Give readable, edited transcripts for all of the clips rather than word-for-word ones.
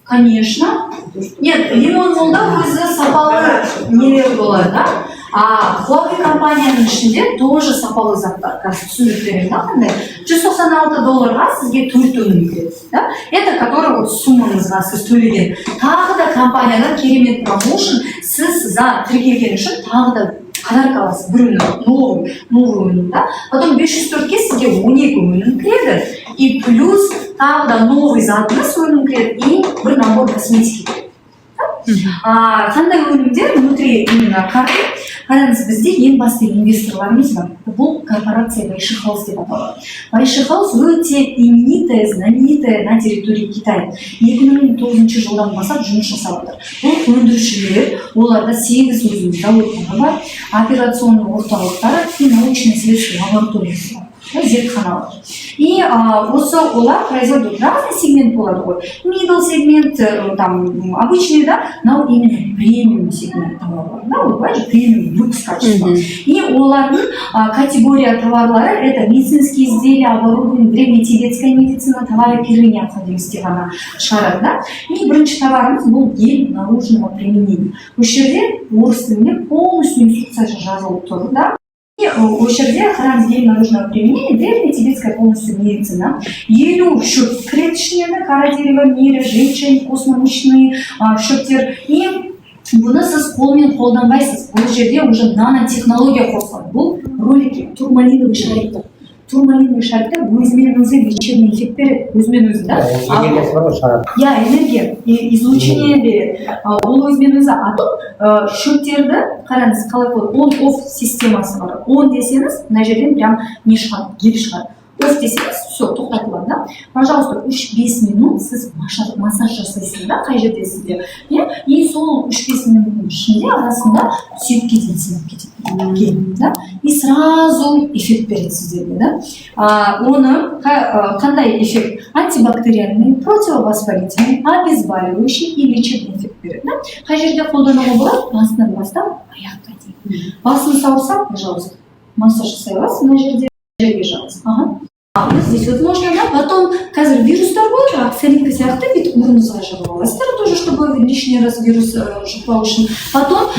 Конечно. Нет, лимон молда өзі сапалы нелер болады, да? А Huawei компанияның ішінде тоже сапалы заттар. Түсіндіріп беремін, да, қандай? $196 сізге 4 өнім келеді, да? Это который вот суммаңызға сіз төлеген. Тағы да компаниядан керемет промоушен, сіз за тіркелген үшін тағы да подарок аласыз, бір өнім, новый өнім, да? Потом 504-ке сізге 12 өнім кіреді, и плюс тағы да новый затыңыз өнім кіреді, и бір набор косметики кіреді. Қандай өнімдер внутри именно карты? Қараңыз, бізде ең басты инвесторларымыз бар. Бұл корпорация Вайши Хаус деп аталады. Вайши Хаус өте именитая, знаменитая на территории Китая. 2009 жылдан бастап жұмыс жасап отыр. Бұл өндірушілер, оларда 8 өзінің зауыттары бар, операционный орталықтары и научно-исследовательский лабораториясы бар. Зертханалар. И осы олар производят разный сегмент болады ғой. Middle сегмент, там, обычный, да, но именно премиум сегмент товарлар, да, вот, бачите, премиум, люкс качество. И олардың категория товарлары это медицинские изделия, оборудование, древнетибетская медицина, товары первой необходимости ғана шығарады, да. И бірінші товарымыз бұл гель наружного применения. Осы жерде орыс тілінде полностью инструкция жазылып тұр, да. И осы жерде қараңыз, гель наружного применения, древнетибетская полностью медицина, елу шөп кіреді ішіне, кора дерева, мире, женщин, космомышные шөптер. И бұны сіз қолмен қолданбайсыз. Бұл жерде уже нанотехнология қосылған. Бұл ролики, турмалиновый шариктер. Турмалиновый шариктер өзімен өзі вечерний эффект береді, өзімен өзі, да? Энергиясы бар ғой шығарады. Я энергия, излучение береді. Ол өзімен өзі атып, шөптерді, қараңыз, қалай болады, он-офф системасы бар. Он десеңіз, мына жерден прям не шығады, гель шығады. Офф десеңіз, все, тоқтатылады, да? Пожалуйста, 3-5 минут сіз массаж жасайсыз, да, қай жерде сізде. И сол 3-5 минуттың ішінде арасында сүйекке дейін сіңіп кетеді, да? И сразу эффект береді сіздерге, да? Оны қандай эффект? Антибактериальный, противовоспалительный, обезболивающий и лечебный эффект береді, да? Қай жерде қолдануға болады? Басынан бастап аяққа дейін. Басын сауырса, пожалуйста, массаж жасай аласыз, мына жерде жағасыз. Вот здесь вот можно, да, потом, қазір вирустар болады, акцелинка сияқты бүйтіп мұрныңызға жағып аласыздар тоже, чтобы лишний раз вирус жұқпау үшін. Потом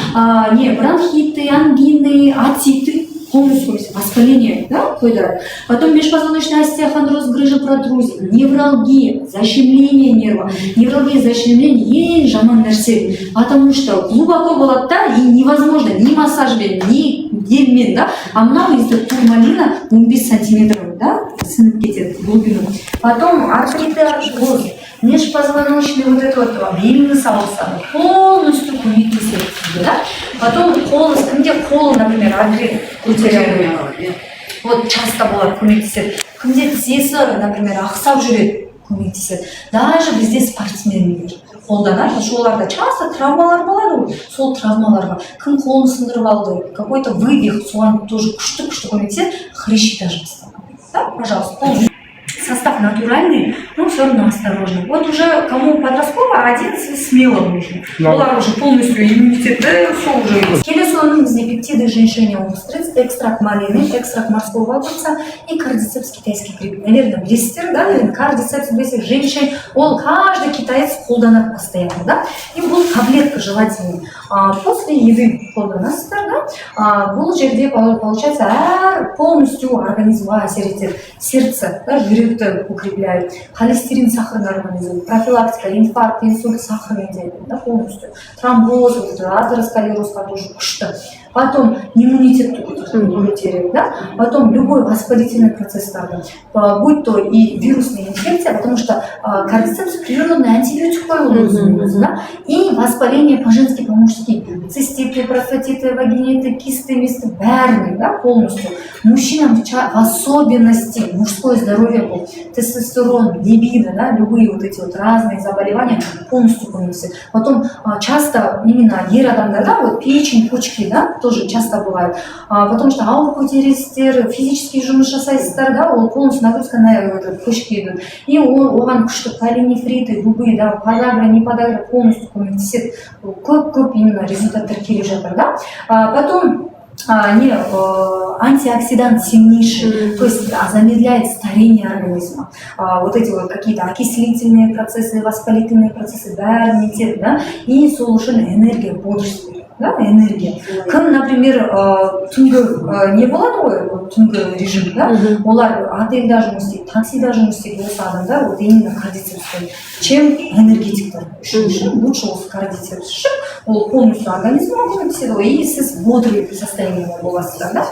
бронхиты, ангины, отиты, полностью воспаление, да, қойдырады. Потом межпозвоночный остеохондроз, грыжа протрузия, невралгия, защемление нерва. Невралгия, защемление ең жаман нәрсе, потому что глубоко болады да, и невозможно ни массажбен, ни гельмен, да, а мынау из-за турмалина 15 сантиметров, да, сынып кетеді глубину. Потом артриты, артрозы, межпозвоночный вот это вот беліні сауысады, полностью көмектеседі, да. Потом қолыңыз, кімде қолы, например, артрит көтереді, вот часто болады көмектеседі. Кімде тізесі, например, ақсап жүреді, көмектеседі. Даже бізде спортсмендер қолданады, оларда часто травмалар болады ғой, сол травмаларға кім қолын сындырып алды, какой-то вывих, соған тоже күшті көмектеседі, хрящи даже басталады. Да, пожалуйста. Состав натуральный, но все равно осторожно. Вот уже кому подростково, один смело нужно. Олар уже полностью иммунитет, да, все уже. Келесі өнімізде пептиды женьшеня устриц, экстракт малины, экстракт морского огурца и кардицепс китайский гриб. Наверное, блестер, да, кардицепс, блестер, женьшень, он каждый китаец қолданады постоянно, да. И бұл таблетка желательно. После еды қолданасыздар, да, бұл жерде получается полностью организмға әсер етеді. Сердце, да, жүректі укрепляет, холестерин сахарын организует, профилактика, инфаркт, инсульт, сахарный диабет, да, полностью, тромбоз, атеросклерозға тоже күшті. Потом иммунитет көтереді, да, потом любой воспалительный процесс, будь то и вирусная инфекция, потому что кардицепс природный антибиотик, да, и воспаление по-женски, по-мужски, циститы, простатиты, вагиниты, кисты, мисты, бәріне, да, полностью. Мужчинам в особенности мужское здоровье, тестостерон, либидо, да, любые вот эти вот разные заболевания полностью көмектеседі. Потом часто именно ер адамдарда вот печень, почки, да, тоже часто бывает, потому что ауыр көтересіздер, физический жұмыс жасайсыздар, да, ол полностью нагрузка на почки идет, и оған күшті полинефриты, любые, да, подагра, не подагра полностью көмектеседі, көп именно результаттар келіп жатыр, да. Потом антиоксидант сильнейший, то есть замедляет старение организма. Вот эти вот какие-то окислительные процессы, воспалительные процессы, да, и солнечная энергия, бодрствование. Да, энергия. Кім, например, түнгі не болады ғой, түнгі режим, да? Олар отельда жұмыс істейді, таксида жұмыс істейді болса адамдар, вот именно координация ұстайды. Чем энергетиктер үшін лучше осы координация үшін, ол полностью организмға көмектеседі, и сіз бодрый состояниеде боласыздар, да?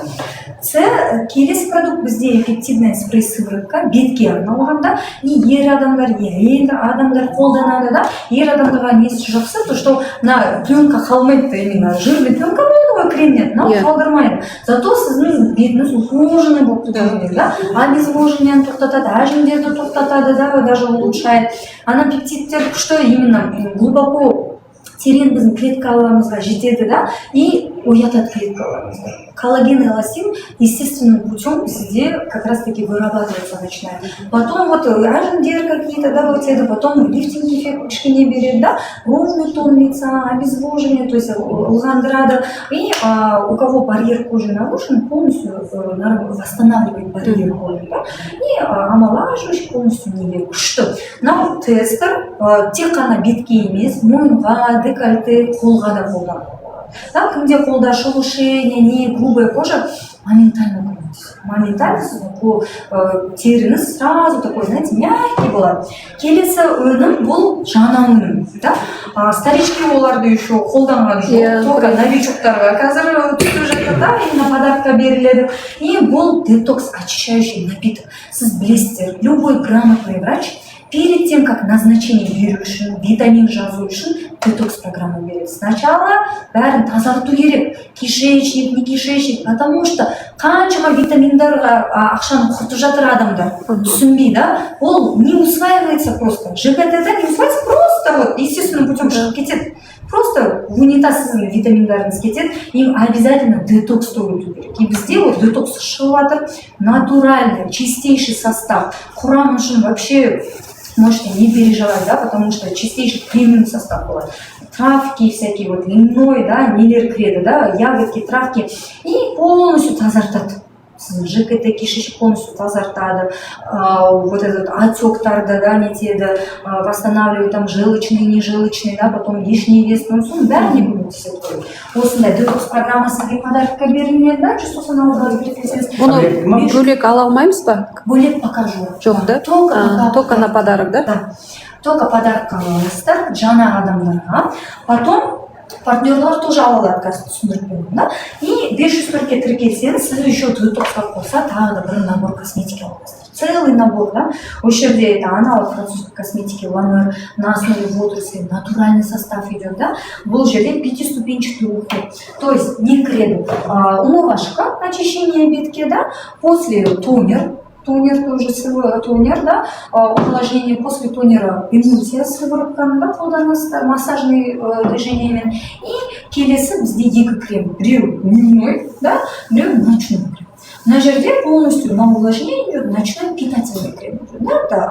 Келесі продукт бізде эффективная спрей сыворотка, бетке арналғанда, и ер адамдар, әйел адамдар қолданады, да? Ер адамдарға несі жақсы, то что на пленка қалмайды, жирный пленка болады ғой кремнен, қалдырмайды. Зато сіздің бетіңіз ухоженный болып тұрады, да? Обезвоживаниені тоқтатады, әжімдерді тоқтатады, да, даже улучшает. Ана пептидтер күшті именно глубоко терең біздің клеткаларымызға жетеді, да, и оятады клеткаларымызды. Коллаген и эластин естественным путем сидя как раз таки вырабатываться начинает. Потом вот ажендер какие-то, да, вот это, потом лифтинг эффект кішкене береді, да, ровный тон лица, обезвоживание, то есть улгандырады. И у кого барьер кожи нарушен, полностью восстанавливает барьер кожи, да, и омолаживающий полностью не что. Но тестер тек қана бетке емес, мойынға, декольте, қолға да қолданады. Да, кімде қолда шелушение, не грубая кожа, моментально көмектеседі. Моментально теріңіз сразу такой, знаете, мягкий болады. Келесі өнім бұл жаңа өнім, да? Старички оларды еще қолданған жоқ, только новичоктарға қазір түсіп жатыр, да, именно подаркқа беріледі. И бұл детокс очищающий напиток. Сіз білесіздер, любой грамотный врач перед тем, как назначение беру үшін, витамин жазу үшін, детокс программа береді. Сначала бәрін тазарту керек. Кишечник, не кишечник, потому что қаншама витаминдарға ақшаны құртып жатыр адамдар. Түсінбей, да? Ол не усваивается просто. ЖКТ-да не усваивается, просто вот естественным путем шығып кетеді. Просто в унитаз сіздің витаминдарыңыз кетеді, им обязательно детокс өту керек. И бізде вот детокс шығып жатыр, натуральный, чистейший состав. Құрам үшін вообще можете не переживать, да, потому что чистейший премиум состав бывает. Травки всякие, вот льняной, да, нелер креды, да, ягодки, травки. И полностью тазартады. ЖКТ кишечник полностью тазартады. Вот этот отектарды, да, нетеді, восстанавливают там желчный, нежелчный, да, потом лишний вес. Ну, сон бәріне көмектеседі ғой. Осындай детокс программасы подаркқа беріледі, да, 196 бересіз. Бұны бөлек ала алмаймыз ба? Бөлек покажу. Жоқ, да? Только на подарок, да? Да. Только подарок аласыздар жаңа адамдарға. Потом партнерлар тоже ала алады, қазір түсіндіріп бердім, да? И 540-ке тіркелсеңіз, сіз еще детоксқа қоса тағы да бір набор косметики аласыздар. Целый набор, да? Осы жерде это аналог французской косметики Ламер на основе водорослей, натуральный состав идет, да? Бұл жерде 5-ступенчатый уход. То есть не крем, умывашка, очищение бетки, да? После тонер тоже тонер, да, увлажнение, после тонера эмульсия сыворотканы, да, қолданасыздар массажный движениямен. И келесі бізде екі крем, біреу дневной, да, біреу ночной крем. На жерде полностью на увлажнение идет ночной питательный крем, да, это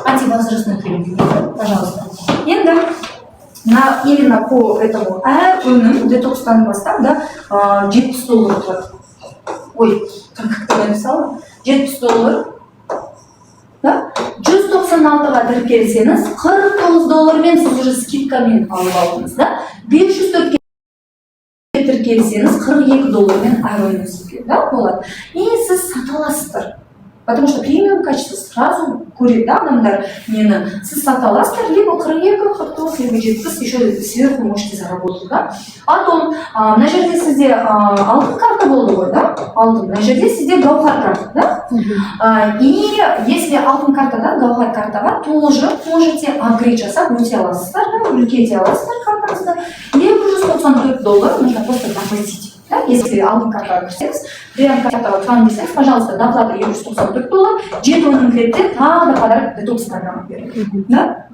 антивозрастной крем, пожалуйста. Енді именно по этому өнім детокстан бастап, да, $70 ой, как-то написала, $70, да? 196-ға тіркелсеңіз, $49 сіз уже скидкамен алып алдыңыз, да? 504-ке тіркелсеңіз, $42 айырылысыз, да, болады. И сіз сата аласыздар. Потому что премиум качество сразу көреді, да, адамдар нені. Сіз сата аласыздар, либо 42, либо 70, еще сверху можете заработать, да. Потом, на жерде сізде алтын карта болды ғой, да? Алтын. На жерде сізде гаухар карта, да? И если алтын картадан гаухар картаға тоже можете апгрейд жасап өте аласыздар, да? Үлкейте аласыздар картаңызды. $294 нужно просто доплатить. Да? Если алтын картаға кірсеңіз, вариант картаға тұрған десеңіз, пожалуйста, доплата $294, жеті өнім кіреді, тағы да подарок детокс программа береді. Да?